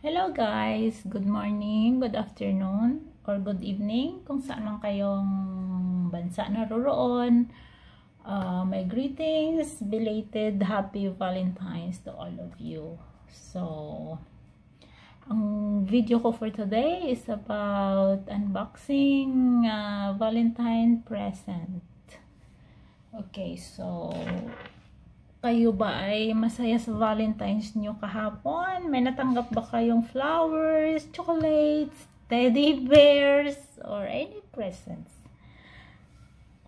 Hello guys, good morning, good afternoon, or good evening kung saan man kayong bansa naroroon. My greetings, belated happy Valentine's to all of you. So, ang video ko for today is about unboxing Valentine present. Okay, so kayo ba ay masaya sa Valentine's nyo kahapon? May natanggap ba kayong flowers, chocolates, teddy bears, or any presents?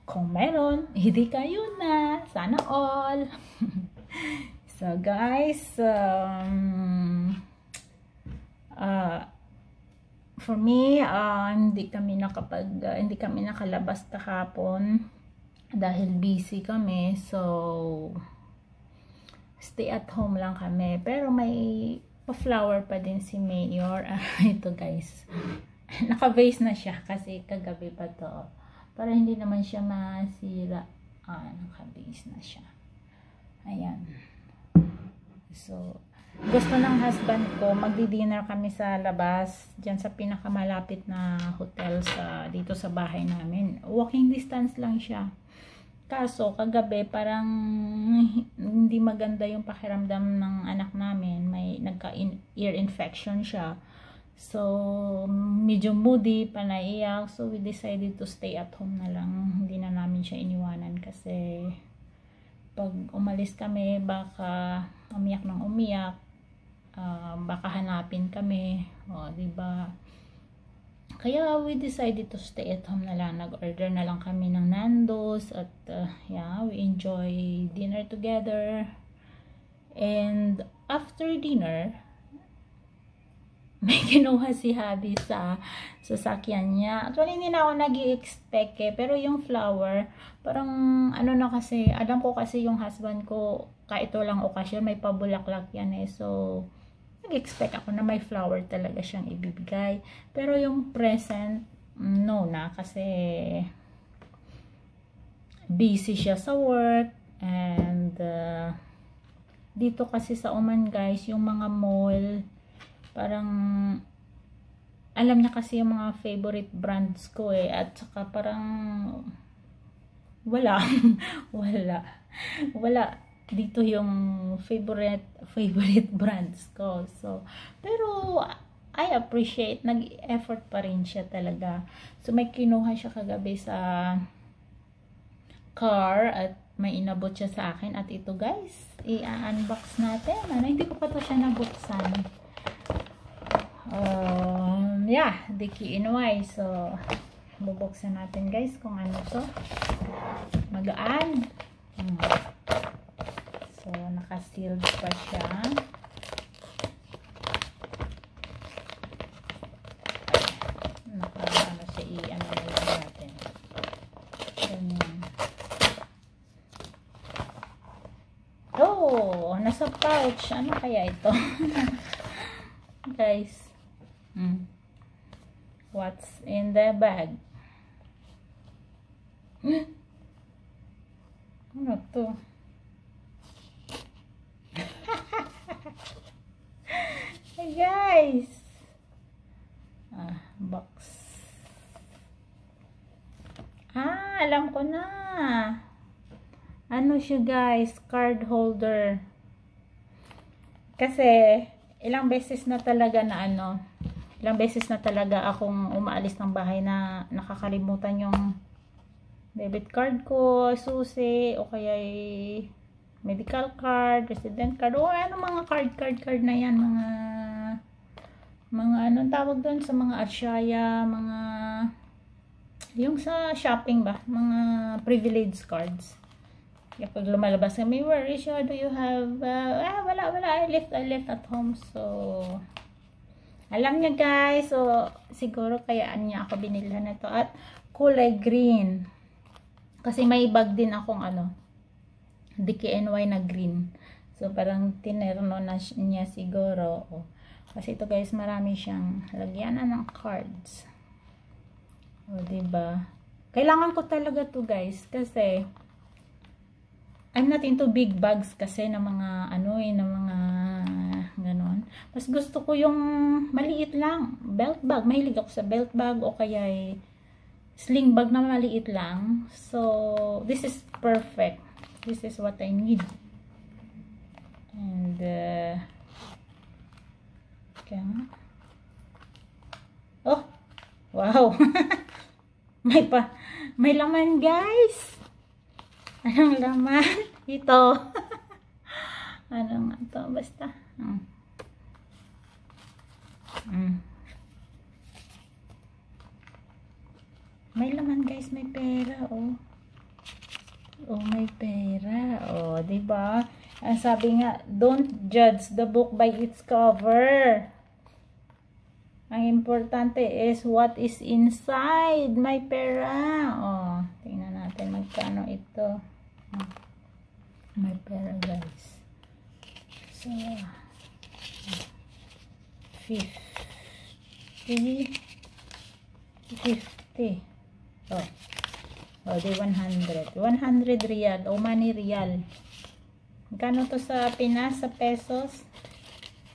Kung meron, hindi kayo na. Sana all. So guys, for me, hindi kami nakalabas kahapon dahil busy kami. So stay at home lang kami. Pero may pa-flower pa din si Mayor. Ito guys. Naka-vase na siya kasi kagabi pa to. Para hindi naman siya masira. Naka-vase na siya. Ayan. So, gusto ng husband ko, magdi-dinner kami sa labas. Diyan sa pinakamalapit na hotel dito sa bahay namin. Walking distance lang siya. Kaso, kagabi, parang hindi maganda yung pakiramdam ng anak namin. May nagka-ear infection siya. So, medyo moody, panaiyak. So, we decided to stay at home na lang. Hindi na namin siya iniwanan kasi pag umalis kami, baka umiyak ng umiyak. Baka hanapin kami. O, diba? Kaya we decided to stay at home na lang. Nag-order na lang kami ng Nando's at yeah, we enjoy dinner together. And after dinner, may kinuha si Habi sa sasakyan niya. Actually, hindi na ako nag-i-expect pero yung flower, parang ano na kasi, alam ko kasi yung husband ko, kahit walang okasyon, may pabulaklak yan So, nag-expect ako na may flower talaga siyang ibibigay. Pero yung present, no na. Kasi busy siya sa work. And dito kasi sa Oman guys, yung mga mall, parang alam niya kasi yung mga favorite brands ko At saka parang wala. Wala dito yung favorite brands ko. So, pero I appreciate, nag-effort pa rin siya talaga. So, may kinuha siya kagabi sa car at may inabot siya sa akin. At ito guys, i-unbox natin. Hindi ko pa to siya nabuksan. Yeah, DKNY. So, bubuksan natin guys kung ano to. Magaan. So, naka-sealed pa siya. Naka-ano siya, i-ano na lang natin. Ganyan. Oh, nasa pouch. Ano kaya ito? Guys. What's in the bag? Ano to? Hey guys, box. Alam ko na. Ano siya guys, card holder. Kasi ilang beses na talaga akong umaalis ng bahay na nakakalimutan yung debit card ko, susi, o kaya medical card, resident card, o ano mga card na yan, mga anong tawag doon sa mga Atshaya, mga yung sa shopping ba, mga privilege cards. Kapag lumalabas kami, where is your, do you have, wala, I left at home. So, alam niya guys, so siguro kayaan niya ako binilhan na to at kulay green. Kasi may bag din akong DKNY na green. So, parang tinerno na niya siguro. Kasi ito guys, marami siyang lagyanan ng cards. Diba? Kailangan ko talaga to guys. Kasi, I'm not into big bags kasi ng mga, ng mga ganon. Mas gusto ko yung maliit lang. Belt bag. Mahilig ako sa belt bag o kaya sling bag na maliit lang. So, this is perfect. This is what I need. And, kaya nga. Oh! Wow! May laman, guys! Anong laman? Ito. Ano nga ito? Basta. May laman, guys. May pera, oh. Oh, may pera. Oh, diba? Ang sabi nga, don't judge the book by its cover. Ang importante is what is inside. May pera. Oh, tingnan natin magkano ito. May pera, guys. So, 50. Oh, di 100. 100 real. Omani real. Magkano to sa Pinas, sa pesos?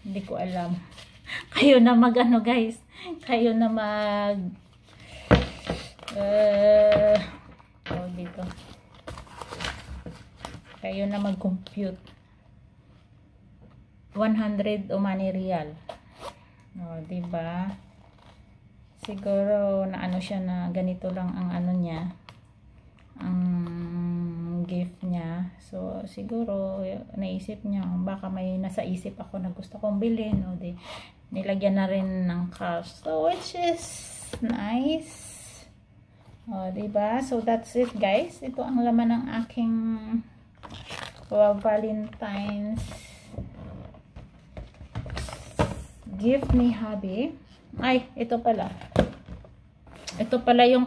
Hindi ko alam. Kayo na mag-ano, guys. Kayo na mag dito. Kayo na mag-compute. 100 Omani real. O, diba? Siguro na ano siya na ganito lang ang ano niya. Ang gift niya. So, siguro naisip niya, baka may nasa isip ako na gusto kong bilhin. O, nilagyan na rin ng cash. So, which is nice. O, diba? So, that's it, guys. Ito ang laman ng aking Valentine's gift ni hubby. Ay, ito pala. Ito pala yung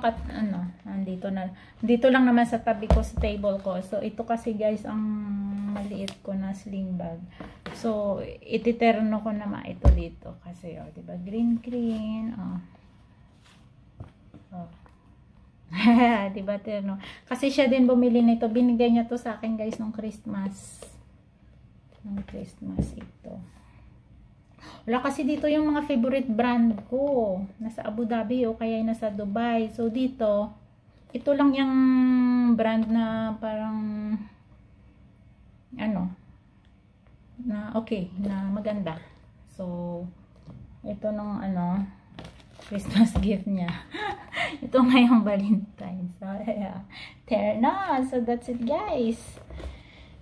dito lang naman sa tabi ko, sa table ko. So, ito kasi, guys, ang maliit ko na sling bag. So, ititerno ko naman ito dito. Kasi, oh, diba? Green. Oh. Diba, terno? Kasi siya din bumili nito. Binigay niya to sa akin, guys, nung Christmas. Nung Christmas ito. Wala kasi dito yung mga favorite brand ko. Nasa Abu Dhabi o kaya nasa Dubai. So, dito, ito lang yung brand na parang na okay, na maganda. So, ito nung Christmas gift niya. Ito ngayong Valentine's. So, yeah. Turn on. So, that's it, guys.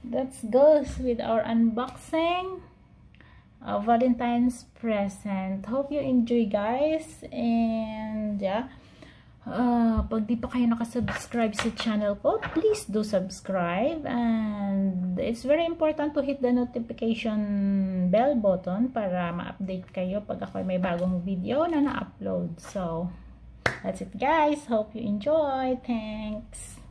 That goes with our unboxing. Valentine's present. Hope you enjoy, guys. And yeah, pag di pa kayo nakasubscribe sa channel ko, please do subscribe. And it's very important to hit the notification bell button para ma-update kayo pag ako may bagong video na na-upload. So, that's it, guys. Hope you enjoy. Thanks.